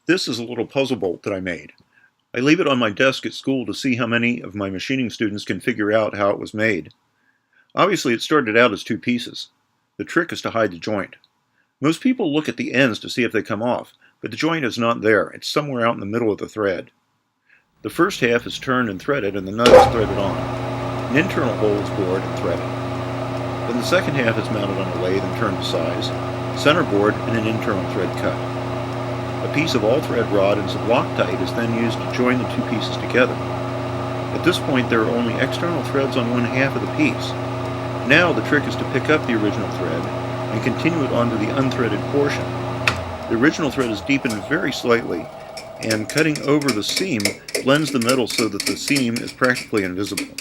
This is a little puzzle bolt that I made. I leave it on my desk at school to see how many of my machining students can figure out how it was made. Obviously, it started out as two pieces. The trick is to hide the joint. Most people look at the ends to see if they come off, but the joint is not there. It's somewhere out in the middle of the thread. The first half is turned and threaded, and the nut is threaded on. An internal hole is bored and threaded. Then the second half is mounted on a lathe and turned to size, center bored, and an internal thread cut. A piece of all-thread rod and some Loctite is then used to join the two pieces together. At this point, there are only external threads on one half of the piece. Now the trick is to pick up the original thread and continue it onto the unthreaded portion. The original thread is deepened very slightly, and cutting over the seam blends the metal so that the seam is practically invisible.